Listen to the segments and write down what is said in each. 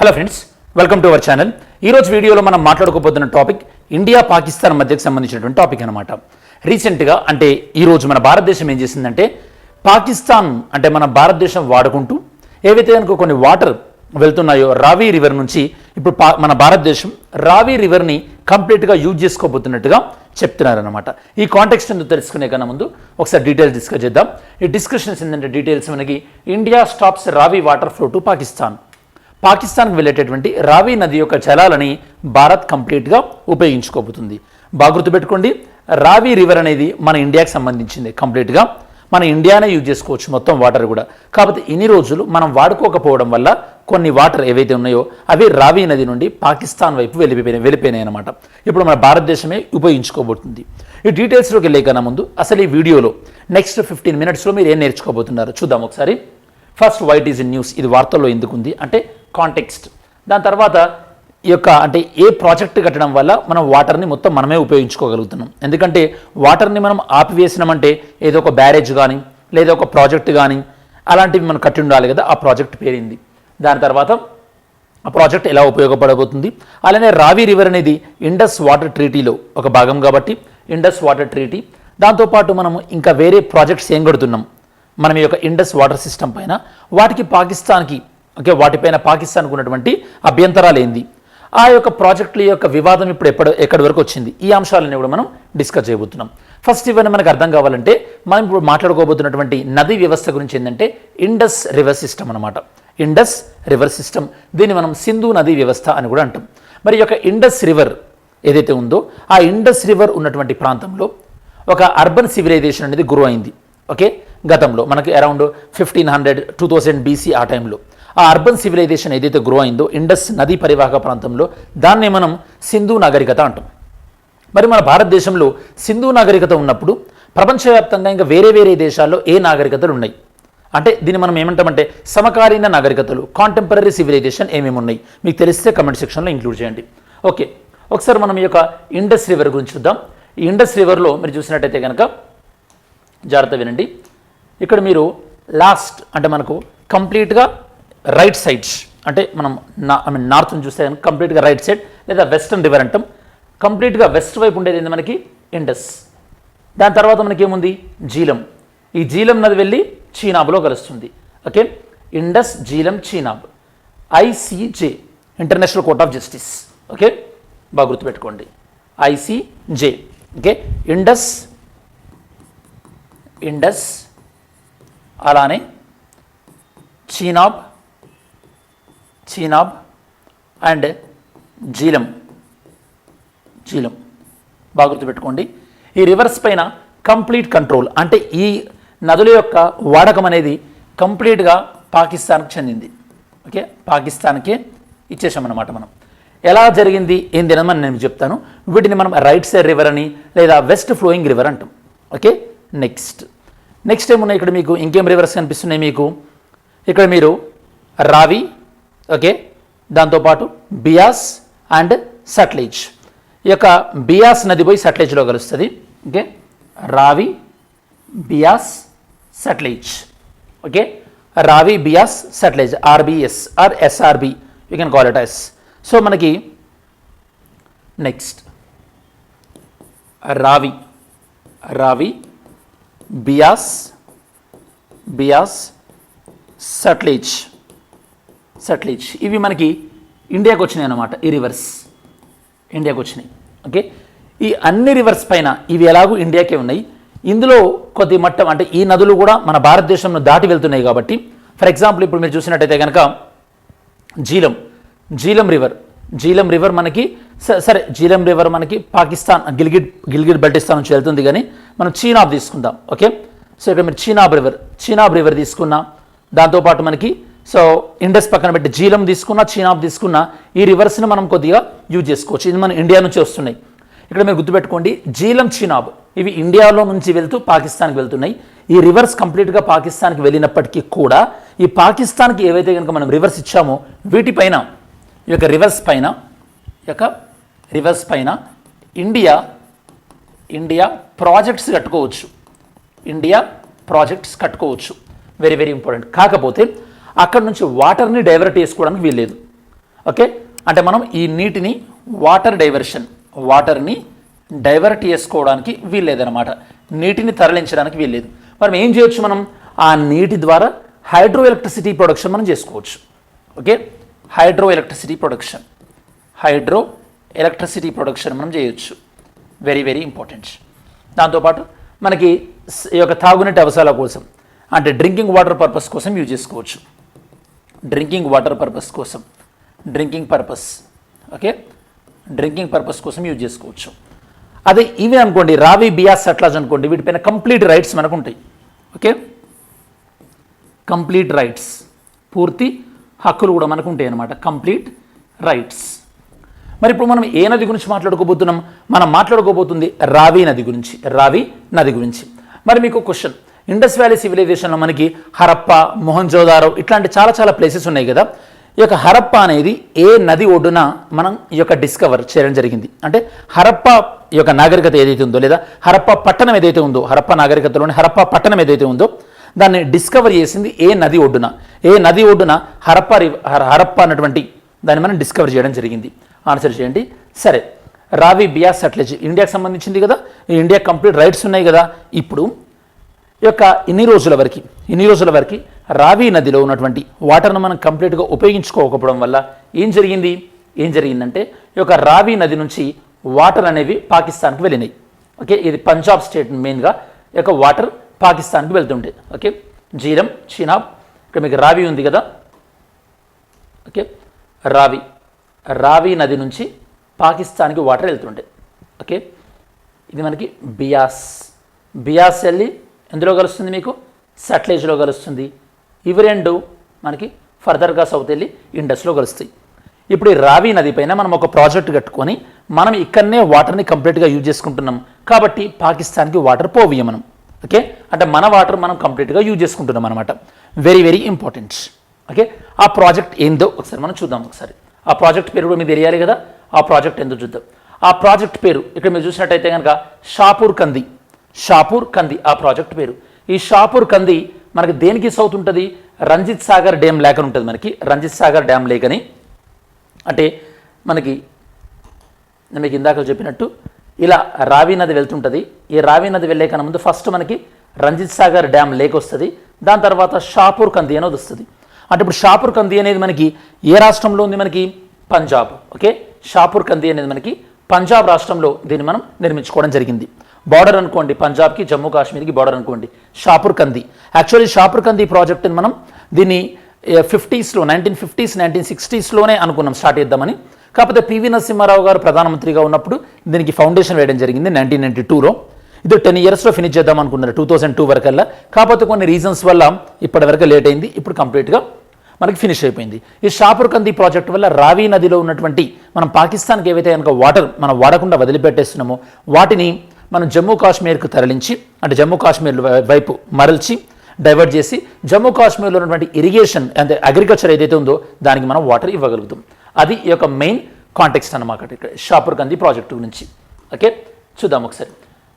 Hello friends, welcome to our channel. ఈరోజు వీడియోలో మనం మాట్లాడుకోబోతున్న టాపిక్ ఇండియా పాకిస్తాన్ మధ్యకు సంబంధించినటువంటి టాపిక్ అనమాట. రీసెంట్గా అంటే ఈరోజు మన భారతదేశం ఏం చేసిందంటే పాకిస్తాన్ అంటే మన భారతదేశం వాడుకుంటూ ఏవైతే కనుక కొన్ని వాటర్ వెళ్తున్నాయో రావి రివర్ నుంచి ఇప్పుడు మన భారతదేశం రావి రివర్ని కంప్లీట్గా యూజ్ చేసుకోబోతున్నట్టుగా చెప్తున్నారనమాట. ఈ కాంటెక్స్ట్ ఎందుకు తెలుసుకునే కన్నా ముందు ఒకసారి డీటెయిల్స్ డిస్కస్ చేద్దాం. ఈ డిస్కషన్స్ ఏంటంటే డీటెయిల్స్ మనకి ఇండియా స్టాప్స్ రావి వాటర్ ఫ్లో టు పాకిస్తాన్కి వెళ్ళేటటువంటి రావి నది యొక్క జలాలని భారత్ కంప్లీట్గా ఉపయోగించుకోబోతుంది. బాగా గుర్తుపెట్టుకోండి, రావి రివర్ అనేది మన ఇండియాకి సంబంధించింది. కంప్లీట్గా మన ఇండియానే యూజ్ చేసుకోవచ్చు మొత్తం వాటర్ కూడా. కాకపోతే ఇన్ని రోజులు మనం వాడుకోకపోవడం వల్ల కొన్ని వాటర్ ఏవైతే ఉన్నాయో అవి రావి నది నుండి పాకిస్తాన్ వైపు వెళ్ళిపోయినాయి అనమాట. ఇప్పుడు మన భారతదేశమే ఉపయోగించుకోబోతుంది. ఈ డీటెయిల్స్లోకి వెళ్ళే కన్నా ముందు అసలు ఈ వీడియోలో నెక్స్ట్ 15 మినిట్స్లో మీరు ఏం నేర్చుకోబోతున్నారో చూద్దాం ఒకసారి. First, white is in news, ఇది వార్తల్లో ఎందుకు ఉంది అంటే కాంటెక్స్ట్. దాని తర్వాత ఈ యొక్క అంటే ఏ ప్రాజెక్ట్ కట్టడం వల్ల మనం వాటర్ని మొత్తం మనమే ఉపయోగించుకోగలుగుతున్నాం. ఎందుకంటే వాటర్ని మనం ఆపివేసినామంటే ఏదో ఒక బ్యారేజ్ కానీ లేదా ఒక ప్రాజెక్ట్ కానీ అలాంటివి మనం కట్టి ఉండాలి కదా, ఆ ప్రాజెక్ట్ పేరింది. దాని తర్వాత ఆ ప్రాజెక్ట్ ఎలా ఉపయోగపడబోతుంది. అలానే రావి రివర్ అనేది ఇండస్ వాటర్ ట్రీటీలో ఒక భాగం కాబట్టి ఇండస్ వాటర్ ట్రీటీ. దాంతోపాటు మనం ఇంకా వేరే ప్రాజెక్ట్స్ ఏం కడుతున్నాం మనం ఈ యొక్క ఇండస్ వాటర్ సిస్టమ్ పైన, వాటికి పాకిస్తాన్కి వాటిపైన పాకిస్తాన్కు ఉన్నటువంటి అభ్యంతరాలు ఏంది, ఆ యొక్క ప్రాజెక్టుల యొక్క వివాదం ఇప్పుడు ఎక్కడి వరకు వచ్చింది, ఈ అంశాలన్నీ కూడా మనం డిస్కస్ చేయబోతున్నాం. ఫస్ట్ ఇవన్నీ మనకు అర్థం కావాలంటే మనం ఇప్పుడు మాట్లాడుకోబోతున్నటువంటి నదీ వ్యవస్థ గురించి ఏంటంటే ఇండస్ రివర్ సిస్టమ్ అనమాట. ఇండస్ రివర్ సిస్టమ్, దీన్ని మనం సింధు నదీ వ్యవస్థ అని కూడా అంటాం. మరి ఈ యొక్క ఇండస్ రివర్ ఏదైతే ఉందో ఆ ఇండస్ రివర్ ఉన్నటువంటి ప్రాంతంలో ఒక అర్బన్ సివిలైజేషన్ అనేది గ్రో అయింది. గతంలో మనకి అరౌండ్ 1500 2000 BC ఆ టైంలో ఆ అర్బన్ సివిలైజేషన్ ఏదైతే గ్రో అయిందో ఇండస్ నదీ పరివాహక ప్రాంతంలో దాన్నే మనం సింధు నాగరికత అంటాం. మరి మన భారతదేశంలో సింధు నాగరికత ఉన్నప్పుడు ప్రపంచవ్యాప్తంగా ఇంకా వేరే వేరే దేశాల్లో ఏ నాగరికతలు ఉన్నాయి అంటే దీన్ని మనం ఏమంటామంటే సమకాలీన నాగరికతలు, కాంటెంపరీ సివిలైజేషన్ ఏమేమి ఉన్నాయి మీకు తెలిస్తే కమెంట్ సెక్షన్లో ఇంక్లూడ్ చేయండి. ఒకసారి మనం ఈ యొక్క ఇండస్ రివర్ గురించి చూద్దాం. ఈ ఇండస్ రివర్లో మీరు చూసినట్టయితే కనుక జాగ్రత్త వినండి. ఇక్కడ మీరు లాస్ట్ అంటే మనకు కంప్లీట్గా రైట్ సైడ్స్ అంటే మనం నార్త్ని చూస్తే కంప్లీట్గా రైట్ సైడ్ లేదా వెస్టర్న్ రివర్ అంటాం. కంప్లీట్గా వెస్ట్ వైపు ఉండేది ఏంటి మనకి ఇండస్. దాని తర్వాత మనకి ఏముంది జీలం. ఈ జీలం నది వెళ్ళి చీనాబ్లో కలుస్తుంది. Indus Jhelum Chenab, ICJ international court of justice. బాగా గుర్తుపెట్టుకోండి, ICJ. ఇండస్ అలానే చీనాబ్ అండ్ జీలం. బాగా గుర్తుపెట్టుకోండి. ఈ రివర్స్ పైన కంప్లీట్ కంట్రోల్ అంటే ఈ నదుల యొక్క వాడకం అనేది కంప్లీట్గా పాకిస్తాన్కి చెందింది. పాకిస్తాన్కే ఇచ్చేసామన్నమాట. మనం ఎలా జరిగింది ఏంది అని నేను చెప్తాను. వీటిని మనం రైట్ సైడ్ రివర్ అని లేదా వెస్ట్ ఫ్లోయింగ్ రివర్ అంటాం. నెక్స్ట్ ఏమున్నాయి ఇక్కడ మీకు ఇంకేం రివర్స్ కనిపిస్తున్నాయి మీకు ఇక్కడ మీరు రావి, దాంతోపాటు బియాస్ అండ్ సట్లెజ్. ఈ యొక్క బియాస్ నది పోయి సట్లెజ్లో కలుస్తుంది. రావి, Beas, Sutlej. Ravi, Beas, Sutlej, RBS or SRB you can call it as. So మనకి నెక్స్ట్ రావి, బియాస్, సట్లెజ్ ఇవి మనకి ఇండియాకి వచ్చినాయి అన్నమాట. ఈ రివర్స్ ఇండియాకి వచ్చినాయి. ఈ అన్ని రివర్స్ పైన ఇవి ఎలాగూ ఇండియాకే ఉన్నాయి. ఇందులో కొద్ది మట్టం అంటే ఈ నదులు కూడా మన భారతదేశంలో దాటి వెళ్తున్నాయి కాబట్టి ఫర్ ఎగ్జాంపుల్ ఇప్పుడు మీరు చూసినట్టయితే కనుక జీలం రివర్ మనకి సరే జీలం రివర్ మనకి పాకిస్తాన్ గిల్గిట్ బల్టిస్తాన్ నుంచి వెళ్తుంది. కానీ మనం చీనాబ్ తీసుకుందాం. సో ఇక్కడ మీరు చీనాబ్ రివర్ తీసుకున్నా, దాంతోపాటు మనకి సో ఇండస్ పక్కన పెట్టి జీలం తీసుకున్నా, చీనాబ్ తీసుకున్నా ఈ రివర్స్ని మనం కొద్దిగా యూజ్ చేసుకోవచ్చు. ఇది మన ఇండియా నుంచి వస్తున్నాయి. ఇక్కడ మీరు గుర్తుపెట్టుకోండి, జీలం, చీనాబ్ ఇవి ఇండియాలో నుంచి వెళ్తూ పాకిస్తాన్కి వెళ్తున్నాయి. ఈ రివర్స్ కంప్లీట్గా పాకిస్తాన్కి వెళ్ళినప్పటికీ కూడా ఈ పాకిస్తాన్కి ఏవైతే కనుక మనం రివర్స్ ఇచ్చామో వీటిపైన ఈ యొక్క రివర్స్ పైన ఇండియా ప్రాజెక్ట్స్ కట్టుకోవచ్చు. Very very important. కాకపోతే అక్కడ నుంచి వాటర్ని డైవర్ట్ చేసుకోవడానికి వీల్లేదు. ఓకే, అంటే మనం ఈ నీటిని వాటర్ని డైవర్ట్ చేసుకోవడానికి వీల్లేదనమాట, నీటిని తరలించడానికి వీల్లేదు. మనం ఏం చేయొచ్చు, మనం ఆ నీటి ద్వారా హైడ్రో ఎలక్ట్రిసిటీ ప్రొడక్షన్ మనం చేసుకోవచ్చు. ఓకే, హైడ్రో ఎలక్ట్రిసిటీ ప్రొడక్షన్ మనం చేయొచ్చు. Very very important. దాంతోపాటు మనకి ఈ యొక్క తాగునీటి అవసరాల కోసం అంటే డ్రింకింగ్ వాటర్ పర్పస్ కోసం యూజ్ చేసుకోవచ్చు. డ్రింకింగ్ పర్పస్ కోసం యూజ్ చేసుకోవచ్చు. అదే ఇవి అనుకోండి, రావి బియాస్ సట్లాజ్ అనుకోండి, వీటిపైన కంప్లీట్ రైట్స్ మనకు ఉంటాయి. ఓకే, కంప్లీట్ రైట్స్, పూర్తి హక్కులు కూడా మనకు ఉంటాయి అన్నమాట, కంప్లీట్ రైట్స్. మరి ఇప్పుడు మనం ఏ నది గురించి మాట్లాడుకోబోతున్నాం? మనం మాట్లాడుకోబోతుంది రావి నది గురించి. మరి మీకు క్వశ్చన్, ఇండస్ వ్యాలీ సివిలైజేషన్లో మనకి హరప్ప, మొహంజోదారో ఇట్లాంటి చాలా ప్లేసెస్ ఉన్నాయి కదా. ఈ యొక్క హరప్ప అనేది ఏ నది ఒడ్డున మనం ఈ యొక్క డిస్కవర్ చేయడం జరిగింది అంటే హరప్ప ఈ యొక్క నాగరికత ఏదైతే ఉందో, లేదా హరప్ప పట్టణం ఏదైతే ఉందో, హరప్ప నాగరికతలోని హరప్ప పట్టణం ఏదైతే ఉందో దాన్ని డిస్కవర్ చేసింది ఏ నది ఒడ్డున హరప్ప అన్నటువంటి దాన్ని మనం డిస్కవర్ చేయడం జరిగింది. ఆన్సర్ చేయండి. సరే, రావి బియాస్ సట్లెజ్ ఇండియాకి సంబంధించింది కదా, ఈ ఇండియా కంప్లీట్ రైట్స్ ఉన్నాయి కదా. ఇప్పుడు ఈ యొక్క ఇన్ని రోజుల వరకు రావి నదిలో ఉన్నటువంటి వాటర్ను మనం కంప్లీట్గా ఉపయోగించుకోకపోవడం వల్ల ఏం జరిగిందంటే ఈ యొక్క రావి నది నుంచి వాటర్ అనేవి పాకిస్తాన్కి వెళ్ళినాయి. ఓకే, ఇది పంజాబ్ స్టేట్ మెయిన్గా ఈ యొక్క వాటర్ పాకిస్తాన్కి వెళ్తుండే. ఓకే, జీరం, చినాబ్, ఇక్కడ మీకు రావి ఉంది కదా. ఓకే, రావి నది నుంచి పాకిస్తాన్కి వాటర్ వెళ్తుండే. ఓకే, ఇది మనకి బియాస్ వెళ్ళి ఎందులో కలుస్తుంది, మీకు సట్లెజ్లో కలుస్తుంది. ఇవి రెండు మనకి ఫర్దర్గా సౌత్ వెళ్ళి ఇండస్లో కలుస్తాయి. ఇప్పుడు ఈ రావి నది పైన మనం ఒక ప్రాజెక్ట్ కట్టుకొని మనం ఇక్కడనే వాటర్ని కంప్లీట్గా యూజ్ చేసుకుంటున్నాం కాబట్టి పాకిస్తాన్కి వాటర్ పోవీయం మనం. ఓకే, అంటే మన వాటర్ మనం కంప్లీట్గా యూజ్ చేసుకుంటున్నాం అనమాట. Very very important. ఓకే, ఆ ప్రాజెక్ట్ ఏందో ఒకసారి మనం చూద్దాం. ఆ ప్రాజెక్ట్ పేరు కూడా మీకు తెలియాలి కదా. ఆ ప్రాజెక్ట్ ఏందో చూద్దాం. ఆ ప్రాజెక్ట్ పేరు ఇక్కడ మీరు చూసినట్టయితే కనుక షాపూర్ కంది ఆ ప్రాజెక్ట్ పేరు. ఈ షాపూర్ కంది మనకి దేనికి సౌత్ ఉంటుంది, రంజిత్ సాగర్ డ్యామ్ లేక్ అని ఉంటుంది మనకి. రంజిత్ సాగర్ డ్యామ్ లేక్ అని అంటే మనకి నేను మీకు ఇందాక చెప్పినట్టు ఇలా రావి నది వెళ్తుంటుంది. ఈ రావి నది వెళ్ళే కన్నా ముందు ఫస్ట్ మనకి రంజిత్ సాగర్ డ్యామ్ లేక్ వస్తుంది. దాని తర్వాత షాపూర్ కంది అనేది వస్తుంది. అంటే ఇప్పుడు షాపూర్ కంది అనేది మనకి ఏ రాష్ట్రంలో ఉంది, మనకి పంజాబ్. ఓకే, షాపూర్ కంది అనేది మనకి పంజాబ్ రాష్ట్రంలో దీన్ని మనం నిర్మించుకోవడం జరిగింది. బార్డర్ అనుకోండి, పంజాబ్కి జమ్మూ కాశ్మీర్కి బార్డర్ అనుకోండి. షాపూర్ కంది యాక్చువల్లీ షాపూర్ కంది ప్రాజెక్ట్ని మనం దీన్ని 1950s 1960స్లోనే అనుకున్నాం స్టార్ట్ చేద్దామని. కాకపోతే పివి నరసింహారావు గారు ప్రధానమంత్రిగా ఉన్నప్పుడు దీనికి ఫౌండేషన్ వేయడం జరిగింది 1992లో. ఇది 10 yearsలో ఫినిష్ చేద్దాం అనుకున్నారు 2002 వరకల్లా. కాకపోతే కొన్ని రీజన్స్ వల్ల ఇప్పటి వరకు లేట్ అయింది. ఇప్పుడు కంప్లీట్గా మనకి ఫినిష్ అయిపోయింది. ఈ షాపూర్ కంది ప్రాజెక్ట్ వల్ల రావి నదిలో ఉన్నటువంటి మనం పాకిస్తాన్కి ఏవైతే కనుక వాటర్ మనం వాడకుండా వదిలిపెట్టేస్తున్నామో వాటిని మనం జమ్మూ కాశ్మీర్కు తరలించి అంటే జమ్మూ కాశ్మీర్ వైపు మరల్చి డైవర్ట్ చేసి జమ్మూ కాశ్మీర్లో ఉన్నటువంటి ఇరిగేషన్ అంటే అగ్రికల్చర్ ఏదైతే ఉందో దానికి మనం వాటర్ ఇవ్వగలుగుతాం. అది ఈ యొక్క మెయిన్ కాంటెక్స్ట్ అన్నమాట ఇక్కడ షాపూర్ కంది ప్రాజెక్టు గురించి. ఓకే, చూద్దాం ఒకసారి.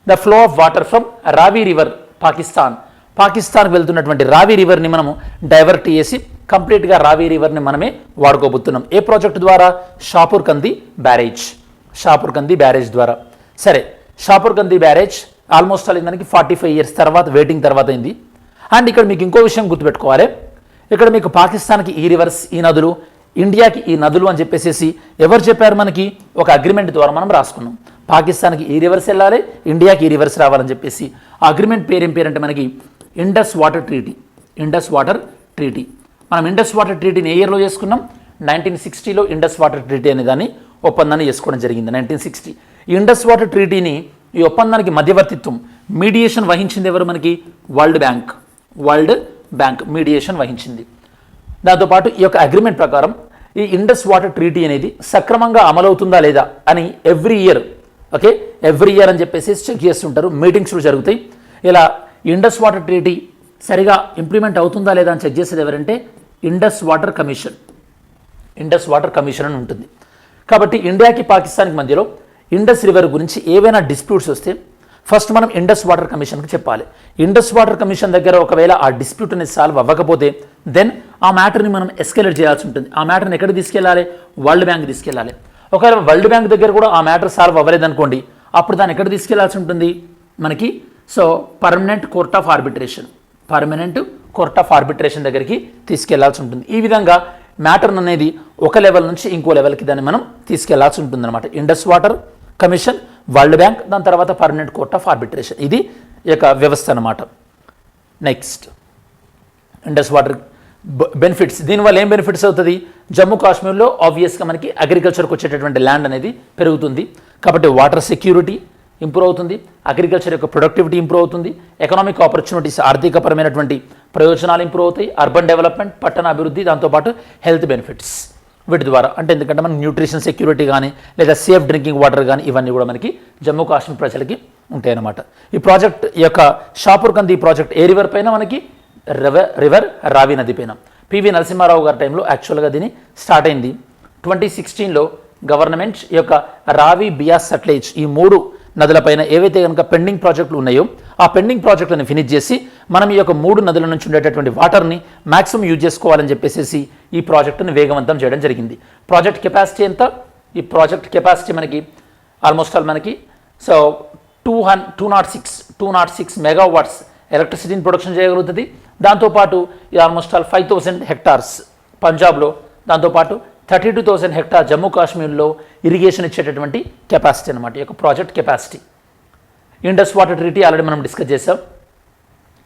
The flow of water from రావి రివర్ పాకిస్తాన్కి వెళ్తున్నటువంటి రావి రివర్ని మనము డైవర్ట్ చేసి కంప్లీట్గా రావి రివర్ని మనమే వాడుకోబోతున్నాం. ఏ ప్రాజెక్టు ద్వారా? షాపూర్ కంది బ్యారేజ్ ద్వారా. సరే, షాపూర్ కంది బ్యారేజ్ ఆల్మోస్ట్ అయింది మనకి 45 years తర్వాత వెయిటింగ్ తర్వాత అయింది. అండ్ ఇక్కడ మీకు ఇంకో విషయం గుర్తుపెట్టుకోవాలి. ఇక్కడ మీకు పాకిస్తాన్కి ఈ రివర్స్ ఈ నదులు, ఇండియాకి ఈ నదులు అని చెప్పేసి ఎవరు చెప్పారు? మనకి ఒక అగ్రిమెంట్ ద్వారా మనం రాసుకున్నాం. పాకిస్తాన్కి ఈ రివర్స్ వెళ్ళాలి, ఇండియాకి ఈ రివర్స్ రావాలని చెప్పేసి. ఆ అగ్రిమెంట్ పేరేం పేరంటే మనకి ఇండస్ వాటర్ ట్రీటీ. మనం ఇండస్ వాటర్ ట్రీటీని ఏ ఇయర్లో చేసుకున్నాం? 1960లో ఇండస్ వాటర్ ట్రీటీ అనే దాన్ని ఒప్పందాన్ని చేసుకోవడం జరిగింది 1960. ఈ ఇండస్ వాటర్ ట్రీటీని ఈ ఒప్పందానికి మధ్యవర్తిత్వం మీడియేషన్ వహించింది ఎవరు? మనకి వరల్డ్ బ్యాంక్ మీడియేషన్ వహించింది. దాంతోపాటు ఈ యొక్క అగ్రిమెంట్ ప్రకారం ఈ ఇండస్ వాటర్ ట్రీటీ అనేది సక్రమంగా అమలవుతుందా లేదా అని ఎవ్రీ ఇయర్ అని చెప్పేసి చెక్ చేస్తుంటారు. మీటింగ్స్ జరుగుతాయి. ఇలా ఇండస్ వాటర్ ట్రీటీ సరిగా ఇంప్లిమెంట్ అవుతుందా లేదా అని చెక్ చేసేది ఎవరంటే ఇండస్ వాటర్ కమిషన్ అని ఉంటుంది. కాబట్టి ఇండియాకి పాకిస్తాన్కి మధ్యలో ఇండస్ రివర్ గురించి ఏవైనా డిస్ప్యూట్స్ వస్తే ఫస్ట్ మనం ఇండస్ వాటర్ కమిషన్కి చెప్పాలి. ఇండస్ వాటర్ కమిషన్ దగ్గర ఒకవేళ ఆ డిస్ప్యూట్ అనేది సాల్వ్ అవ్వకపోతే దెన్ ఆ మ్యాటర్ని మనం ఎస్కేలేట్ చేయాల్సి ఉంటుంది. ఆ మ్యాటర్ని ఎక్కడికి తీసుకెళ్ళాలి? వరల్డ్ బ్యాంక్ తీసుకెళ్ళాలి. ఒకవేళ వరల్డ్ బ్యాంక్ దగ్గర కూడా ఆ మ్యాటర్ సాల్వ్ అవ్వలేదు అనుకోండి, అప్పుడు దాన్ని ఎక్కడ తీసుకెళ్లాల్సి ఉంటుంది మనకి? So permanent court of arbitration దగ్గరికి తీసుకెళ్లాల్సి ఉంటుంది. ఈ విధంగా మ్యాటర్ అనేది ఒక లెవెల్ నుంచి ఇంకో లెవెల్కి దాన్ని మనం తీసుకెళ్లాల్సి ఉంటుంది అనమాట. Indus water commission, world bank, దాని తర్వాత పర్మనెంట్ కోర్ట్ ఆఫ్ ఆర్బిట్రేషన్. ఇది ఈ యొక్క వ్యవస్థ అనమాట. Next Indus water benefits. దీనివల్ల ఏం బెనిఫిట్స్ అవుతుంది? జమ్మూ కాశ్మీర్లో ఆబ్వియస్గా మనకి అగ్రికల్చర్కి వచ్చేటటువంటి ల్యాండ్ అనేది పెరుగుతుంది, కాబట్టి వాటర్ సెక్యూరిటీ ఇంప్రూవ్ అవుతుంది, అగ్రికల్చర్ యొక్క ప్రొడక్టివిటీ ఇంప్రూవ్ అవుతుంది, ఎకనామిక్ ఆపర్చునిటీస్ ఆర్థికపరమైనటువంటి ప్రయోజనాలు ఇంప్రూవ్ అవుతాయి, అర్బన్ డెవలప్మెంట్, పట్టణ అభివృద్ధి, దాంతోపాటు హెల్త్ బెనిఫిట్స్ వీటి ద్వారా. అంటే ఎందుకంటే మనకి న్యూట్రిషన్ సెక్యూరిటీ కానీ లేదా సేఫ్ డ్రింకింగ్ వాటర్ కానీ ఇవన్నీ కూడా మనకి జమ్మూ కాశ్మీర్ ప్రజలకి ఉంటాయన్నమాట. ఈ ప్రాజెక్ట్ యొక్క షాపూర్ కంది ప్రాజెక్ట్ ఏ రివర్ పైన? మనకి రివర్ రావి నది పైన. పివి నరసింహారావు గారి టైంలో యాక్చువల్గా దీన్ని స్టార్ట్ అయింది. 2016లో గవర్నమెంట్ ఈ యొక్క రావి, బియాస్, సట్లెజ్ ఈ 3 నదులపైన ఏవైతే కనుక పెండింగ్ ప్రాజెక్టులు ఉన్నాయో ఆ పెండింగ్ ప్రాజెక్టులను ఫినిష్ చేసి మనం ఈ యొక్క 3 నదుల నుంచి ఉండేటటువంటి వాటర్ని మ్యాక్సిమం యూజ్ చేసుకోవాలని చెప్పేసి ఈ ప్రాజెక్టును వేగవంతం చేయడం జరిగింది. ప్రాజెక్ట్ కెపాసిటీ ఎంత? ఈ ప్రాజెక్ట్ కెపాసిటీ మనకి ఆల్మోస్ట్ ఆల్ మనకి సో 206 మెగావాట్స్ ఎలక్ట్రిసిటీని ప్రొడక్షన్ చేయగలుగుతుంది. దాంతోపాటు ఇది ఆల్మోస్ట్ ఆల్ 5000 హెక్టార్స్ పంజాబ్లో, దాంతోపాటు 32,000 హెక్టార్ జమ్మూ కాశ్మీర్లో ఇరిగేషన్ ఇచ్చేటటువంటి కెపాసిటీ అనమాట ఈ యొక్క project capacity. Indus water treaty already మనం డిస్కస్ చేసాం.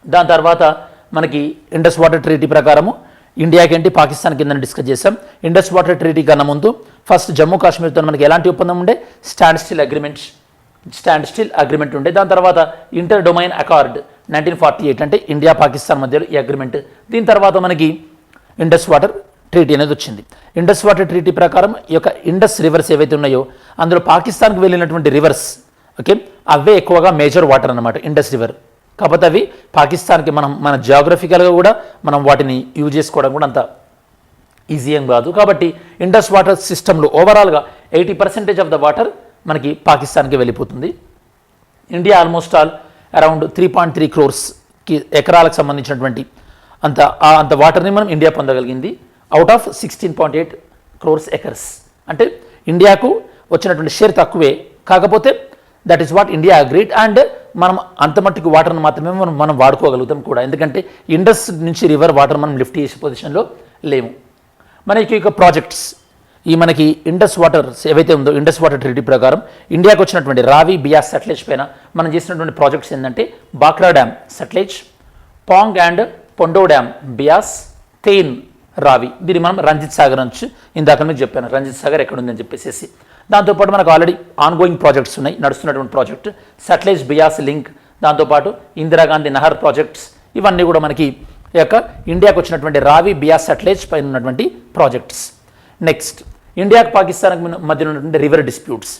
దాని తర్వాత మనకి ఇండస్ వాటర్ ట్రీటీ ప్రకారము ఇండియాకి ఏంటి, పాకిస్తాన్ కింద డిస్కస్ చేసాం. ఇండస్ వాటర్ ట్రీటీ కన్నా ముందు ఫస్ట్ జమ్మూ కాశ్మీర్తో మనకి ఎలాంటి ఒప్పందం ఉండే? స్టాండ్ స్టిల్ అగ్రిమెంట్ ఉండే. దాని తర్వాత ఇంటర్ డొమైన్ అకార్డ్ 1948 అంటే ఇండియా పాకిస్తాన్ మధ్యలో ఈ అగ్రిమెంట్. దీని తర్వాత మనకి ఇండస్ వాటర్ ట్రీటీ అనేది వచ్చింది. ఇండస్ వాటర్ ట్రీటీ ప్రకారం ఈ యొక్క ఇండస్ రివర్స్ ఏవైతే ఉన్నాయో అందులో పాకిస్తాన్కి వెళ్ళినటువంటి రివర్స్ ఓకే అవే ఎక్కువగా మేజర్ వాటర్ అనమాట ఇండస్ రివర్. కాకపోతే అవి పాకిస్తాన్కి మన జియోగ్రఫికల్గా కూడా మనం వాటిని యూజ్ చేసుకోవడం కూడా అంత ఈజీ ఏం కాదు. కాబట్టి ఇండస్ వాటర్ సిస్టంలో ఓవరాల్గా 80% ఆఫ్ ద వాటర్ మనకి పాకిస్తాన్కి వెళ్ళిపోతుంది. India almost all around 3.3 crores ఎకరాలకు సంబంధించినటువంటి అంత వాటర్ని మనం ఇండియా పొందగలిగింది అవుట్ ఆఫ్ 16.8 crores acres. అంటే ఇండియాకు వచ్చినటువంటి షేర్ తక్కువే, కాకపోతే that is what India agreed. And మనం అంత మట్టుకు వాటర్ని మాత్రమే మనం వాడుకోగలుగుతాం కూడా, ఎందుకంటే ఇండస్ నుంచి రివర్ వాటర్ మనం లిఫ్ట్ చేసే పొజిషన్లో లేము. మనకి ఇక ప్రాజెక్ట్స్ ఈ మనకి ఇండస్ వాటర్ ఏవైతే ఉందో ఇండస్ వాటర్ ట్రీటీ ప్రకారం ఇండియాకు వచ్చినటువంటి రావి, బియాస్, సట్లెజ్ పైన మనం చేసినటువంటి ప్రాజెక్ట్స్ ఏంటంటే Bhakra dam Sutlej, Pong and Pandoh dam Beas, then Ravi. దీన్ని మనం రంజిత్ సాగర్ నుంచి ఇందాక మీకు చెప్పాను రంజిత్ సాగర్ ఎక్కడ ఉందని చెప్పేసి. దాంతోపాటు మనకు ఆల్రెడీ ఆన్గోయింగ్ ప్రాజెక్ట్స్ ఉన్నాయి, నడుస్తున్నటువంటి ప్రాజెక్ట్ సట్లెజ్ బియాస్ లింక్, దాంతోపాటు ఇందిరాగాంధీ నహర్ ప్రాజెక్ట్స్ ఇవన్నీ కూడా మనకి ఈ యొక్క ఇండియాకు వచ్చినటువంటి రావి, బియాస్, సట్లెజ్ పైన ఉన్నటువంటి ప్రాజెక్ట్స్. నెక్స్ట్ ఇండియాకి పాకిస్తాన్కి మధ్య ఉన్నటువంటి రివర్ డిస్ప్యూట్స్.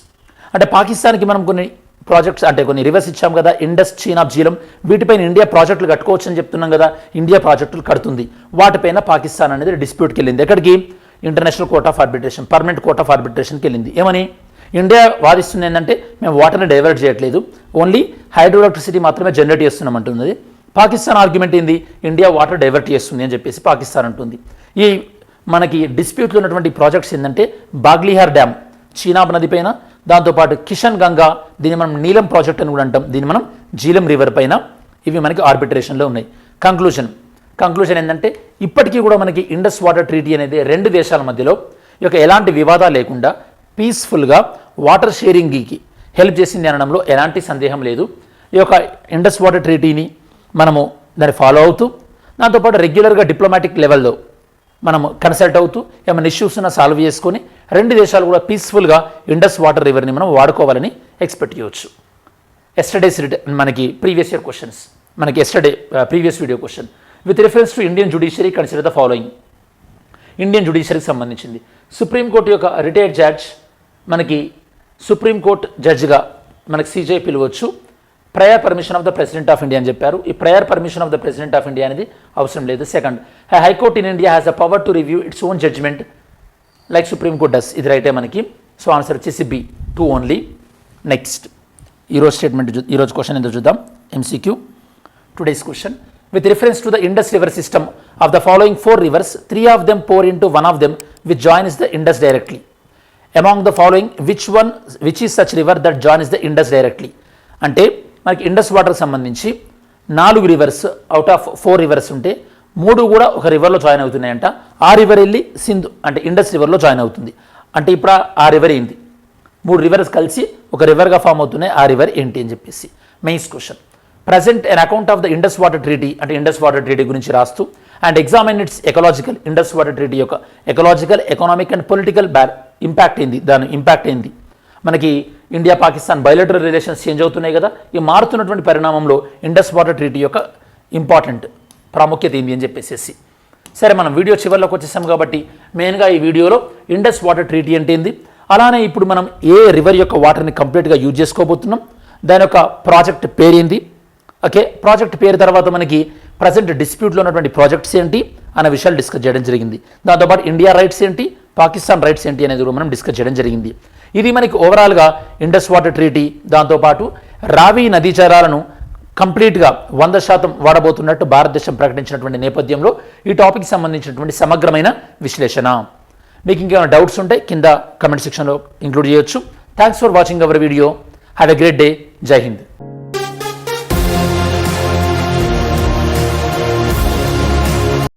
అంటే పాకిస్తాన్కి మనం కొన్ని ప్రాజెక్ట్స్ అంటే కొన్ని రివర్స్ ఇచ్చాం కదా, ఇండస్, చీనాబ్, జీలం, వీటిపైన ఇండియా ప్రాజెక్టులు కట్టుకోవచ్చు అని చెప్తున్నాం కదా, ఇండియా ప్రాజెక్టులు కడుతుంది. వాటిపైన పాకిస్తాన్ అనేది డిస్ప్యూట్కి వెళ్ళింది. ఎక్కడికి? International court of arbitration, permanent court of ఆర్బిట్రేషన్కి వెళ్ళింది. ఏమని? ఇండియా వాదిస్తుంది ఏంటంటే మేము వాటర్ని డైవర్ట్ చేయట్లేదు, ఓన్లీ హైడ్రో ఎలక్ట్రిసిటీ మాత్రమే జనరేట్ చేస్తున్నాం అంటున్నది. పాకిస్తాన్ ఆర్గ్యుమెంట్ ఏంది? ఇండియా వాటర్ డైవర్ట్ చేస్తుంది అని చెప్పేసి పాకిస్తాన్ అంటుంది. ఈ మనకి డిస్ప్యూట్లో ఉన్నటువంటి ప్రాజెక్ట్స్ ఏంటంటే బాగ్లిహార్ డ్యామ్ చీనాబ్ నది పైన, దాంతోపాటు కిషన్ గంగా, దీన్ని మనం నీలం ప్రాజెక్ట్ అని కూడా అంటాం, దీన్ని మనం జీలం రివర్ పైన, ఇవి మనకి ఆర్బిట్రేషన్లో ఉన్నాయి. కంక్లూజన్ ఏంటంటే ఇప్పటికీ కూడా మనకి ఇండస్ వాటర్ ట్రీటీ అనేది 2 దేశాల మధ్యలో ఈ యొక్క ఎలాంటి వివాదాలు లేకుండా పీస్ఫుల్గా వాటర్ షేరింగ్కి హెల్ప్ చేసింది అనడంలో ఎలాంటి సందేహం లేదు. ఈ యొక్క ఇండస్ వాటర్ ట్రీటీని మనము దాన్ని ఫాలో అవుతూ దాంతోపాటు రెగ్యులర్గా డిప్లొమాటిక్ లెవెల్లో మనము కన్సల్ట్ అవుతూ ఏమైనా ఇష్యూస్ ఉన్న సాల్వ్ చేసుకొని 2 దేశాలు కూడా పీస్ఫుల్గా ఇండస్ వాటర్ రివర్ని మనం వాడుకోవాలని ఎక్స్పెక్ట్ చేయవచ్చు. ఎస్టర్డేస్ మనకి ప్రీవియస్ ఇయర్ క్వశ్చన్స్, మనకి previous video question with reference to Indian judiciary consider the following. Indian జ్యుడిషియరీకి సంబంధించింది సుప్రీంకోర్టు యొక్క రిటైర్డ్ జడ్జ్ మనకి సుప్రీంకోర్టు జడ్జిగా మనకి సిజే పిలవచ్చు. Prior permission of the president of India అని చెప్పారు. ఈ prior permission of the president of India అనేది అవసరం లేదు. Second, high court in India has a power to review its own judgement like supreme court does. ఇది రైటే మనకి. సో ఆన్సర్ వచ్చేసి బి, 2 ఓన్లీ. నెక్స్ట్ ఈరోజు స్టేట్మెంట్, ఈరోజు క్వశ్చన్ ఎందుకు చూద్దాం. MCQ today's question. with reference to the Indus river system of the following 4 rivers, 3 of them pour into one of them which joins the Indus directly. Among the following which is such river that joins the Indus directly? అంటే మనకి Indus water సంబంధించి 4 reverse out of 4 reverse ఉంటే 3 కూడా ఒక రివర్లో join అవుతున్నాయంట. ఆ river వెళ్ళి సింధు అంటే Indus రివర్లో join అవుతుంది. అంటే ఇప్పుడు ఆ రివర్ ఏంటి? 3 రివర్స్ కలిసి ఒక రివర్గా ఫామ్ అవుతున్నాయి. ఆ రివర్ ఏంటి అని చెప్పేసి mains question. Present on account of the Indus water treaty అంటే ఇండస్ వాటర్ ట్రీటీ గురించి రాస్తూ and examine its ecological Indus water treaty యొక్క ecological, economic and political impact ఏంది, దాని ఇంపాక్ట్ ఏంది. మనకి India Pakistan bilateral relations change అవుతున్నాయి కదా. ఈ మారుతున్నటువంటి పరిణామంలో ఇండస్ వాటర్ ట్రీటీ యొక్క ఇంపార్టెంట్ ప్రాముఖ్యత ఏంది అని చెప్పేసి. సరే, మనం వీడియో చివరిలోకి వచ్చేసాం కాబట్టి మెయిన్గా ఈ వీడియోలో ఇండస్ వాటర్ ట్రీటీ అంటే ఏంది, అలానే ఇప్పుడు మనం ఏ రివర్ యొక్క వాటర్ని కంప్లీట్గా యూజ్ చేసుకోబోతున్నాం, దాని యొక్క ప్రాజెక్ట్ పేరేంది, ఓకే, ప్రాజెక్ట్ పేరు తర్వాత మనకి ప్రజెంట్ డిస్ప్యూట్లో ఉన్నటువంటి ప్రాజెక్ట్స్ ఏంటి అనే విషయాలు డిస్కస్ చేయడం జరిగింది. దాంతోపాటు ఇండియా రైట్స్ ఏంటి, పాకిస్తాన్ రైట్స్ ఏంటి అనేది కూడా మనం డిస్కస్ చేయడం జరిగింది. ఇది మనకి ఓవరాల్గా ఇండస్ వాటర్ ట్రీటీ, దాంతోపాటు రావి నదీ జలాలను కంప్లీట్గా 100% వాడబోతున్నట్టు భారతదేశం ప్రకటించినటువంటి నేపథ్యంలో ఈ టాపిక్ సంబంధించినటువంటి సమగ్రమైన విశ్లేషణ. మీకు ఇంకేమైనా డౌట్స్ ఉంటే కింద కమెంట్ సెక్షన్లో ఇంక్లూడ్ చేయొచ్చు. Thanks for watching our video. Have a great day. జై హింద్.